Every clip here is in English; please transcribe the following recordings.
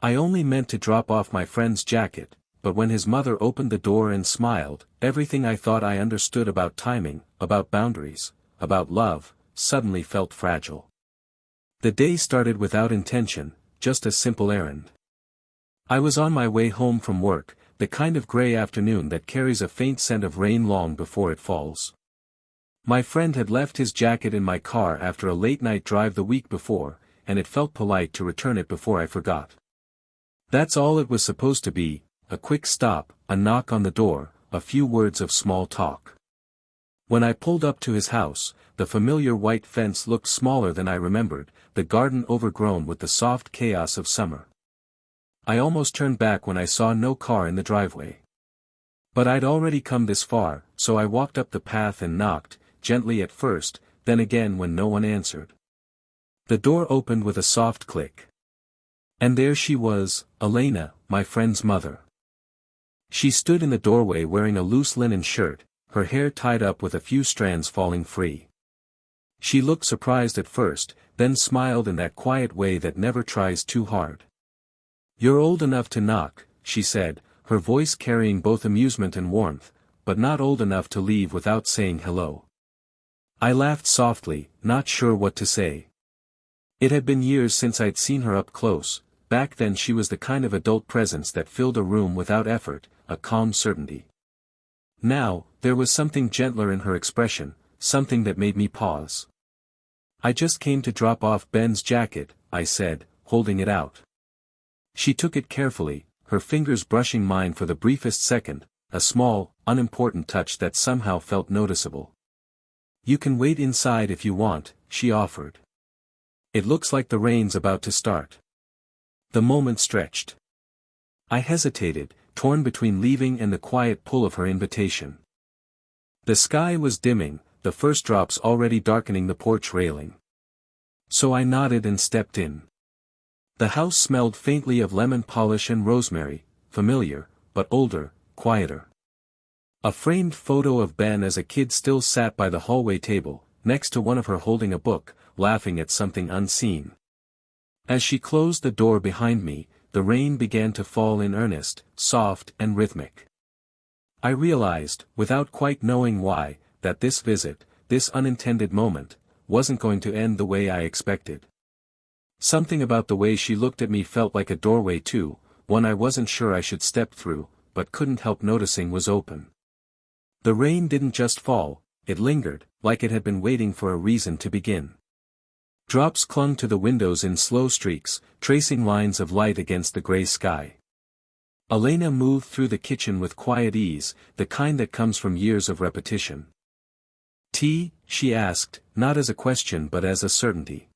I only meant to drop off my friend's jacket, but when his mother opened the door and smiled, everything I thought I understood about timing, about boundaries, about love, suddenly felt fragile. The day started without intention, just a simple errand. I was on my way home from work, the kind of gray afternoon that carries a faint scent of rain long before it falls. My friend had left his jacket in my car after a late-night drive the week before, and it felt polite to return it before I forgot. That's all it was supposed to be, a quick stop, a knock on the door, a few words of small talk. When I pulled up to his house, the familiar white fence looked smaller than I remembered, the garden overgrown with the soft chaos of summer. I almost turned back when I saw no car in the driveway. But I'd already come this far, so I walked up the path and knocked, gently at first, then again when no one answered. The door opened with a soft click. And there she was, Elena, my friend's mother. She stood in the doorway wearing a loose linen shirt, her hair tied up with a few strands falling free. She looked surprised at first, then smiled in that quiet way that never tries too hard. "You're old enough to knock," she said, her voice carrying both amusement and warmth, "but not old enough to leave without saying hello." I laughed softly, not sure what to say. It had been years since I'd seen her up close. Back then she was the kind of adult presence that filled a room without effort, a calm certainty. Now, there was something gentler in her expression, something that made me pause. "I just came to drop off Ben's jacket," I said, holding it out. She took it carefully, her fingers brushing mine for the briefest second, a small, unimportant touch that somehow felt noticeable. "You can wait inside if you want," she offered. "It looks like the rain's about to start." The moment stretched. I hesitated, torn between leaving and the quiet pull of her invitation. The sky was dimming, the first drops already darkening the porch railing. So I nodded and stepped in. The house smelled faintly of lemon polish and rosemary, familiar, but older, quieter. A framed photo of Ben as a kid still sat by the hallway table, next to one of her holding a book, laughing at something unseen. As she closed the door behind me, the rain began to fall in earnest, soft and rhythmic. I realized, without quite knowing why, that this visit, this unintended moment, wasn't going to end the way I expected. Something about the way she looked at me felt like a doorway too, one I wasn't sure I should step through, but couldn't help noticing was open. The rain didn't just fall, it lingered, like it had been waiting for a reason to begin. Drops clung to the windows in slow streaks, tracing lines of light against the gray sky. Elena moved through the kitchen with quiet ease, the kind that comes from years of repetition. "Tea?" she asked, not as a question but as a certainty.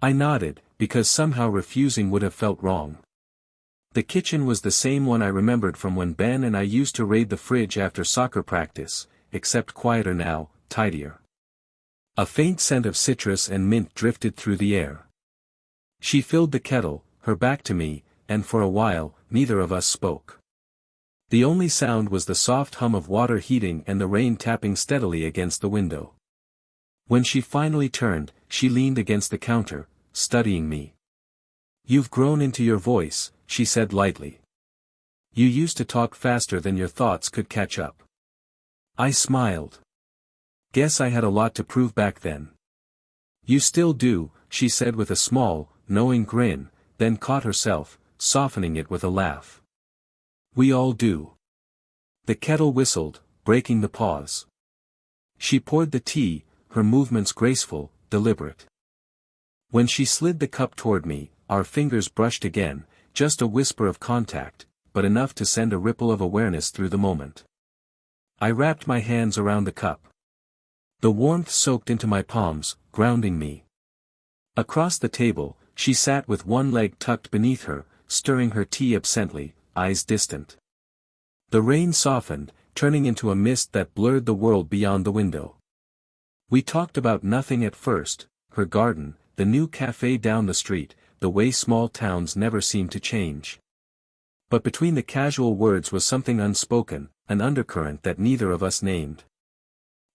I nodded, because somehow refusing would have felt wrong. The kitchen was the same one I remembered from when Ben and I used to raid the fridge after soccer practice, except quieter now, tidier. A faint scent of citrus and mint drifted through the air. She filled the kettle, her back to me, and for a while, neither of us spoke. The only sound was the soft hum of water heating and the rain tapping steadily against the window. When she finally turned, she leaned against the counter, studying me. "You've grown into your voice," she said lightly. "You used to talk faster than your thoughts could catch up." I smiled. Guess I had a lot to prove back then. "You still do," she said with a small, knowing grin, then caught herself, softening it with a laugh. "We all do." The kettle whistled, breaking the pause. She poured the tea, her movements graceful, deliberate. When she slid the cup toward me, our fingers brushed again, just a whisper of contact, but enough to send a ripple of awareness through the moment. I wrapped my hands around the cup. The warmth soaked into my palms, grounding me. Across the table, she sat with one leg tucked beneath her, stirring her tea absently, eyes distant. The rain softened, turning into a mist that blurred the world beyond the window. We talked about nothing at first, her garden, the new cafe down the street, the way small towns never seem to change. But between the casual words was something unspoken, an undercurrent that neither of us named.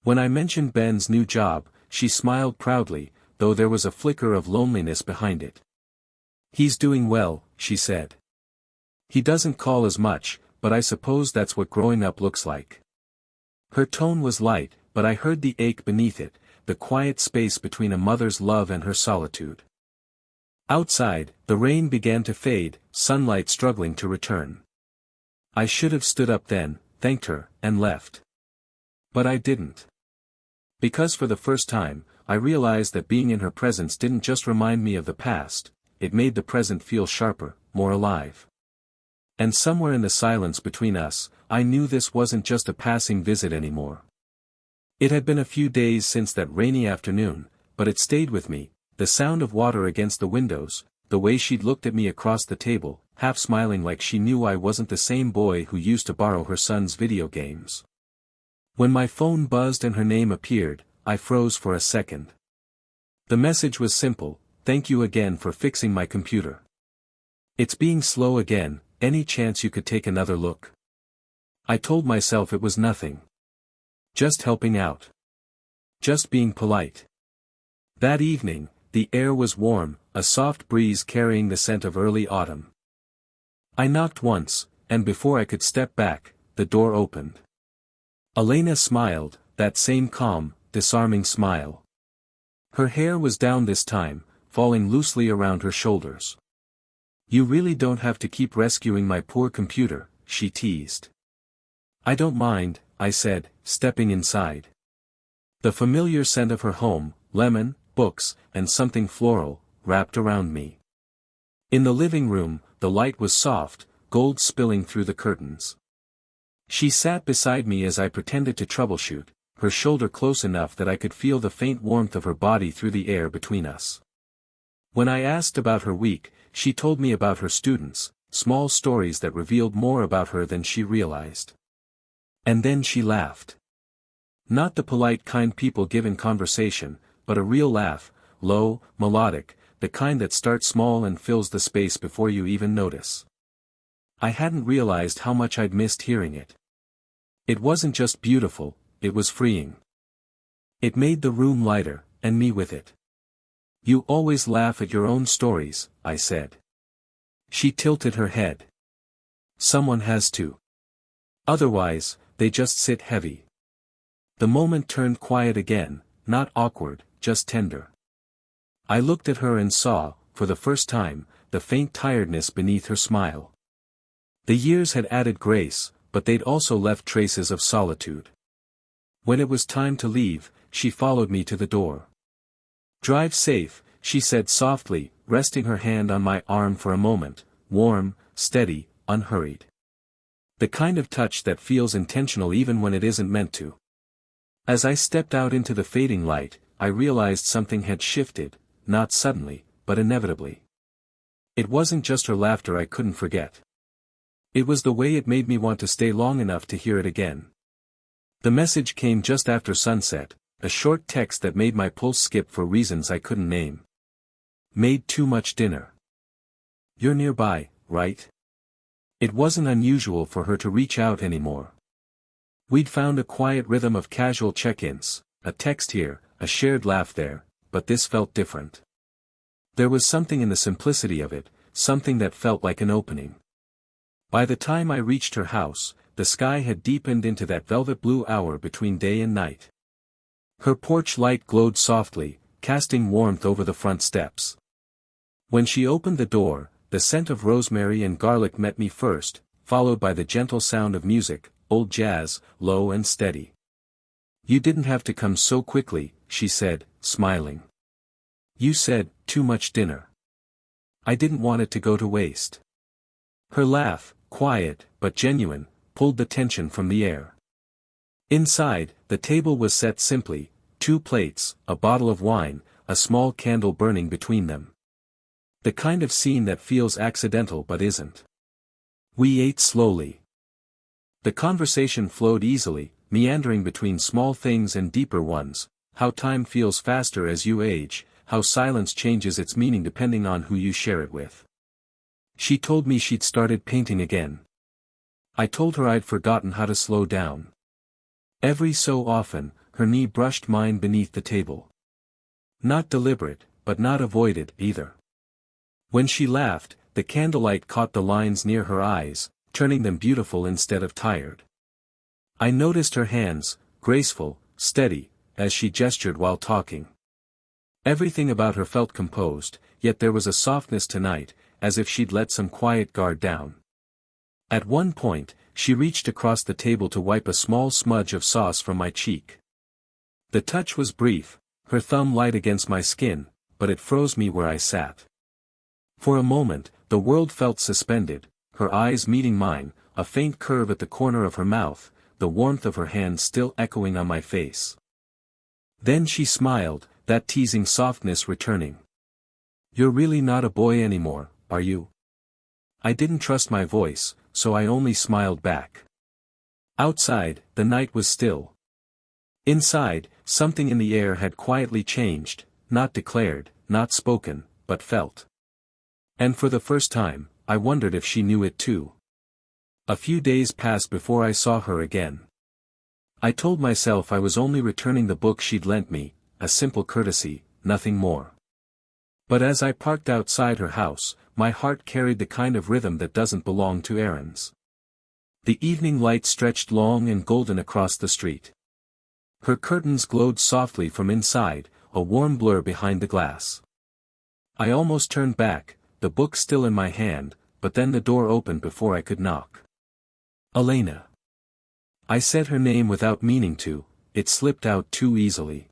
When I mentioned Ben's new job, she smiled proudly, though there was a flicker of loneliness behind it. He's doing well, she said. He doesn't call as much, but I suppose that's what growing up looks like. Her tone was light, but I heard the ache beneath it, the quiet space between a mother's love and her solitude. Outside, the rain began to fade, sunlight struggling to return. I should have stood up then, thanked her, and left. But I didn't. Because for the first time, I realized that being in her presence didn't just remind me of the past, it made the present feel sharper, more alive. And somewhere in the silence between us, I knew this wasn't just a passing visit anymore. It had been a few days since that rainy afternoon, but it stayed with me, the sound of water against the windows, the way she'd looked at me across the table, half smiling like she knew I wasn't the same boy who used to borrow her son's video games. When my phone buzzed and her name appeared, I froze for a second. The message was simple: "Thank you again for fixing my computer. It's being slow again, any chance you could take another look?" I told myself it was nothing. Just helping out. Just being polite. That evening, the air was warm, a soft breeze carrying the scent of early autumn. I knocked once, and before I could step back, the door opened. Elena smiled, that same calm, disarming smile. Her hair was down this time, falling loosely around her shoulders. "You really don't have to keep rescuing my poor computer," she teased. "I don't mind," I said, stepping inside. The familiar scent of her home, lemon, books, and something floral, wrapped around me. In the living room, the light was soft, gold spilling through the curtains. She sat beside me as I pretended to troubleshoot, her shoulder close enough that I could feel the faint warmth of her body through the air between us. When I asked about her week, she told me about her students, small stories that revealed more about her than she realized. And then she laughed. Not the polite kind people give in conversation, but a real laugh, low, melodic, the kind that starts small and fills the space before you even notice. I hadn't realized how much I'd missed hearing it. It wasn't just beautiful, it was freeing. It made the room lighter, and me with it. "You always laugh at your own stories," I said. She tilted her head. "Someone has to. Otherwise, they just sit heavy." The moment turned quiet again, not awkward, just tender. I looked at her and saw, for the first time, the faint tiredness beneath her smile. The years had added grace, but they'd also left traces of solitude. When it was time to leave, she followed me to the door. "Drive safe," she said softly, resting her hand on my arm for a moment, warm, steady, unhurried. The kind of touch that feels intentional even when it isn't meant to. As I stepped out into the fading light, I realized something had shifted, not suddenly, but inevitably. It wasn't just her laughter I couldn't forget. It was the way it made me want to stay long enough to hear it again. The message came just after sunset, a short text that made my pulse skip for reasons I couldn't name. "Made too much dinner. You're nearby, right?" It wasn't unusual for her to reach out anymore. We'd found a quiet rhythm of casual check-ins, a text here, a shared laugh there, but this felt different. There was something in the simplicity of it, something that felt like an opening. By the time I reached her house, the sky had deepened into that velvet blue hour between day and night. Her porch light glowed softly, casting warmth over the front steps. When she opened the door, the scent of rosemary and garlic met me first, followed by the gentle sound of music, old jazz, low and steady. "You didn't have to come so quickly," she said, smiling. "You said, too much dinner. I didn't want it to go to waste." Her laugh, quiet, but genuine, pulled the tension from the air. Inside, the table was set simply, 2 plates, a bottle of wine, a small candle burning between them. The kind of scene that feels accidental but isn't. We ate slowly. The conversation flowed easily, meandering between small things and deeper ones, how time feels faster as you age, how silence changes its meaning depending on who you share it with. She told me she'd started painting again. I told her I'd forgotten how to slow down. Every so often, her knee brushed mine beneath the table. Not deliberate, but not avoided, either. When she laughed, the candlelight caught the lines near her eyes, turning them beautiful instead of tired. I noticed her hands, graceful, steady, as she gestured while talking. Everything about her felt composed, yet there was a softness tonight, as if she'd let some quiet guard down. At one point, she reached across the table to wipe a small smudge of sauce from my cheek. The touch was brief, her thumb light against my skin, but it froze me where I sat. For a moment, the world felt suspended, her eyes meeting mine, a faint curve at the corner of her mouth, the warmth of her hand still echoing on my face. Then she smiled, that teasing softness returning. "You're really not a boy anymore, are you?" I didn't trust my voice, so I only smiled back. Outside, the night was still. Inside, something in the air had quietly changed, not declared, not spoken, but felt. And for the first time, I wondered if she knew it too. A few days passed before I saw her again. I told myself I was only returning the book she'd lent me, a simple courtesy, nothing more. But as I parked outside her house, my heart carried the kind of rhythm that doesn't belong to errands. The evening light stretched long and golden across the street. Her curtains glowed softly from inside, a warm blur behind the glass. I almost turned back, the book still in my hand, but then the door opened before I could knock. "Elena." I said her name without meaning to, it slipped out too easily.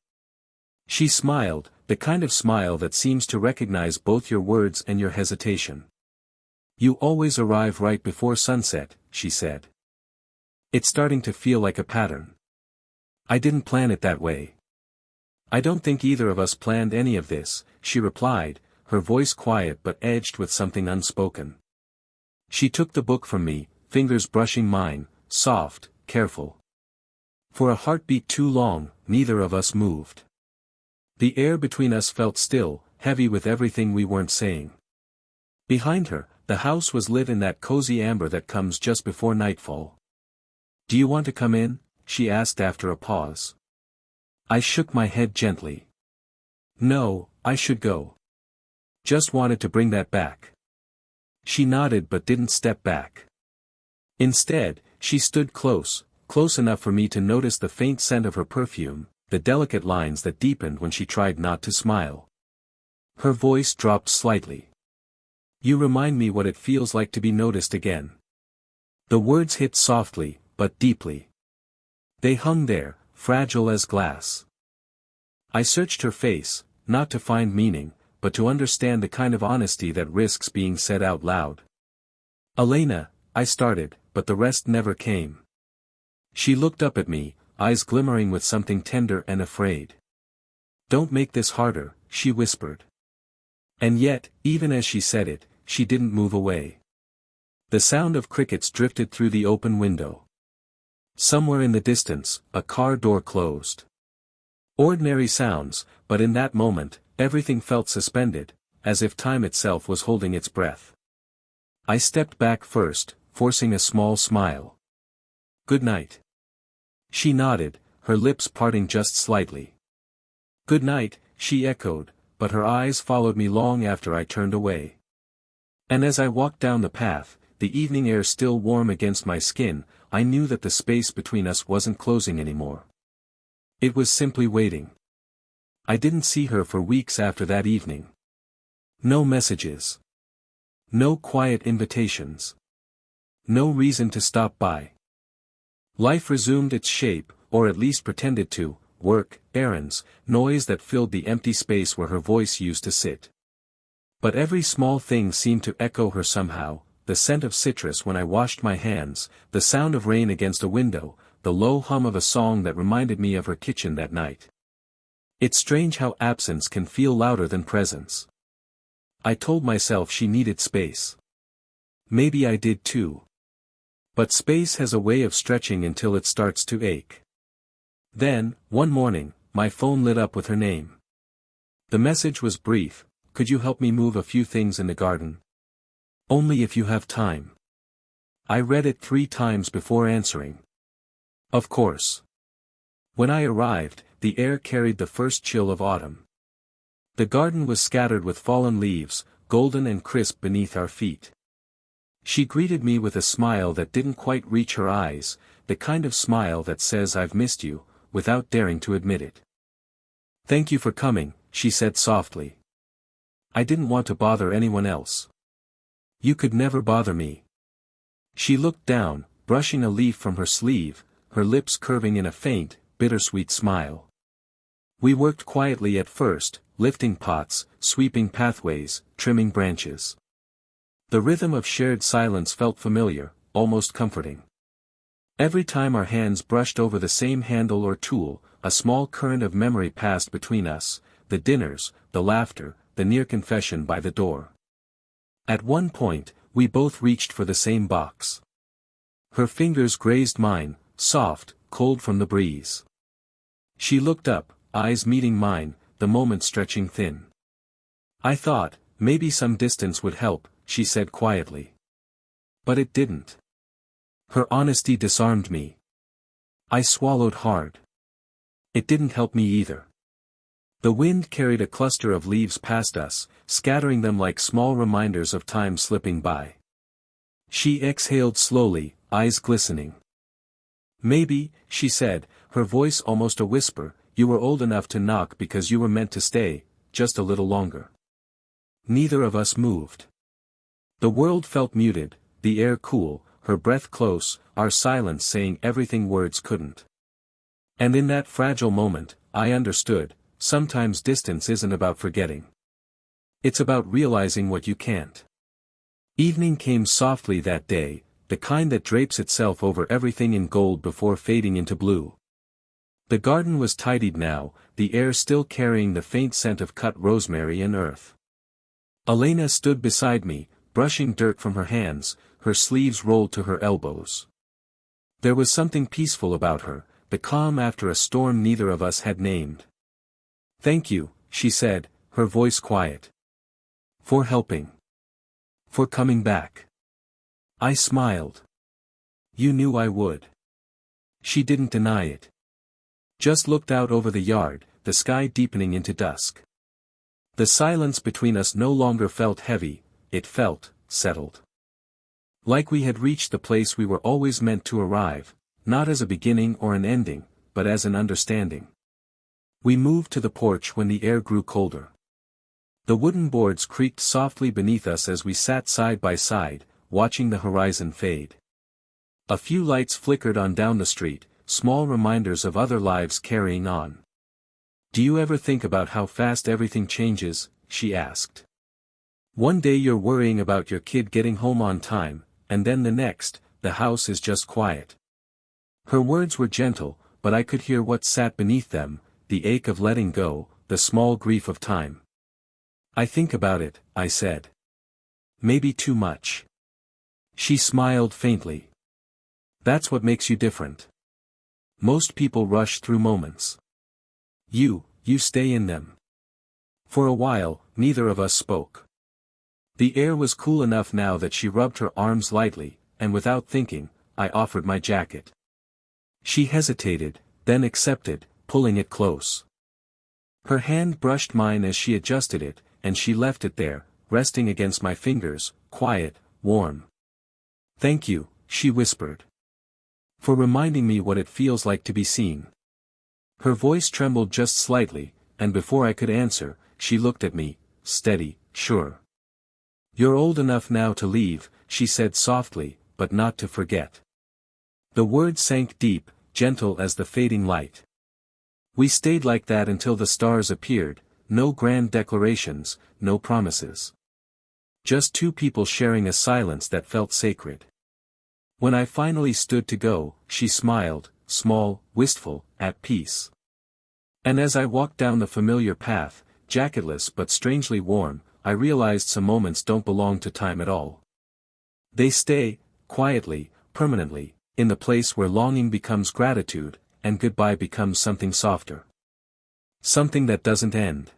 She smiled, the kind of smile that seems to recognize both your words and your hesitation. "You always arrive right before sunset," she said. "It's starting to feel like a pattern." "I didn't plan it that way." "I don't think either of us planned any of this," she replied, her voice quiet but edged with something unspoken. She took the book from me, fingers brushing mine, soft, careful. For a heartbeat too long, neither of us moved. The air between us felt still, heavy with everything we weren't saying. Behind her, the house was lit in that cozy amber that comes just before nightfall. "Do you want to come in?" she asked after a pause. I shook my head gently. "No, I should go. Just wanted to bring that back." She nodded but didn't step back. Instead, she stood close enough for me to notice the faint scent of her perfume, the delicate lines that deepened when she tried not to smile. Her voice dropped slightly. "You remind me what it feels like to be noticed again." The words hit softly, but deeply. They hung there, fragile as glass. I searched her face, not to find meaning, but to understand the kind of honesty that risks being said out loud. "Elena," I started, but the rest never came. She looked up at me, eyes glimmering with something tender and afraid. "Don't make this harder," she whispered. And yet, even as she said it, she didn't move away. The sound of crickets drifted through the open window. Somewhere in the distance, a car door closed. Ordinary sounds, but in that moment, everything felt suspended, as if time itself was holding its breath. I stepped back first, forcing a small smile. "Good night." She nodded, her lips parting just slightly. "Good night," she echoed, but her eyes followed me long after I turned away. And as I walked down the path, the evening air still warm against my skin, I knew that the space between us wasn't closing anymore. It was simply waiting. I didn't see her for weeks after that evening. No messages. No quiet invitations. No reason to stop by. Life resumed its shape, or at least pretended to, work, errands, noise that filled the empty space where her voice used to sit. But every small thing seemed to echo her somehow, the scent of citrus when I washed my hands, the sound of rain against a window, the low hum of a song that reminded me of her kitchen that night. It's strange how absence can feel louder than presence. I told myself she needed space. Maybe I did too. But space has a way of stretching until it starts to ache. Then, one morning, my phone lit up with her name. The message was brief: "Could you help me move a few things in the garden? Only if you have time." I read it 3 times before answering. Of course. When I arrived, the air carried the first chill of autumn. The garden was scattered with fallen leaves, golden and crisp beneath our feet. She greeted me with a smile that didn't quite reach her eyes, the kind of smile that says I've missed you, without daring to admit it. "Thank you for coming," she said softly. "I didn't want to bother anyone else." "You could never bother me." She looked down, brushing a leaf from her sleeve, her lips curving in a faint, bittersweet smile. "We worked quietly at first, lifting pots, sweeping pathways, trimming branches. The rhythm of shared silence felt familiar, almost comforting. Every time our hands brushed over the same handle or tool, a small current of memory passed between us, the dinners, the laughter, the near confession by the door. At one point, we both reached for the same box. Her fingers grazed mine, soft, cold from the breeze. She looked up, eyes meeting mine, the moment stretching thin. "I thought, maybe some distance would help," she said quietly. But it didn't. Her honesty disarmed me. I swallowed hard. It didn't help me either. The wind carried a cluster of leaves past us, scattering them like small reminders of time slipping by. She exhaled slowly, eyes glistening. "Maybe," she said, her voice almost a whisper, "you were old enough to knock because you were meant to stay, just a little longer." Neither of us moved. The world felt muted, the air cool, her breath close, our silence saying everything words couldn't. And in that fragile moment, I understood, sometimes distance isn't about forgetting. It's about realizing what you can't. Evening came softly that day, the kind that drapes itself over everything in gold before fading into blue. The garden was tidied now, the air still carrying the faint scent of cut rosemary and earth. Elena stood beside me, brushing dirt from her hands, her sleeves rolled to her elbows. There was something peaceful about her, the calm after a storm neither of us had named. "Thank you," she said, her voice quiet. "For helping. For coming back." I smiled. "You knew I would." She didn't deny it. Just looked out over the yard, the sky deepening into dusk. The silence between us no longer felt heavy, it felt settled. Like we had reached the place we were always meant to arrive, not as a beginning or an ending, but as an understanding. We moved to the porch when the air grew colder. The wooden boards creaked softly beneath us as we sat side by side, watching the horizon fade. A few lights flickered on down the street, small reminders of other lives carrying on. "Do you ever think about how fast everything changes?" she asked. "One day you're worrying about your kid getting home on time, and then the next, the house is just quiet." Her words were gentle, but I could hear what sat beneath them, the ache of letting go, the small grief of time. "I think about it," I said. "Maybe too much." She smiled faintly. "That's what makes you different. Most people rush through moments. You stay in them." For a while, neither of us spoke. The air was cool enough now that she rubbed her arms lightly, and without thinking, I offered my jacket. She hesitated, then accepted, pulling it close. Her hand brushed mine as she adjusted it, and she left it there, resting against my fingers, quiet, warm. "Thank you," she whispered. "For reminding me what it feels like to be seen." Her voice trembled just slightly, and before I could answer, she looked at me, steady, sure. "You're old enough now to leave," she said softly, "but not to forget." The words sank deep, gentle as the fading light. We stayed like that until the stars appeared, no grand declarations, no promises. Just two people sharing a silence that felt sacred. When I finally stood to go, she smiled, small, wistful, at peace. And as I walked down the familiar path, jacketless but strangely warm, I realized some moments don't belong to time at all. They stay, quietly, permanently, in the place where longing becomes gratitude, and goodbye becomes something softer. Something that doesn't end.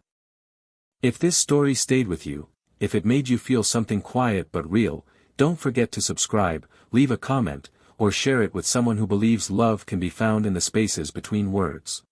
If this story stayed with you, if it made you feel something quiet but real, don't forget to subscribe, leave a comment, or share it with someone who believes love can be found in the spaces between words.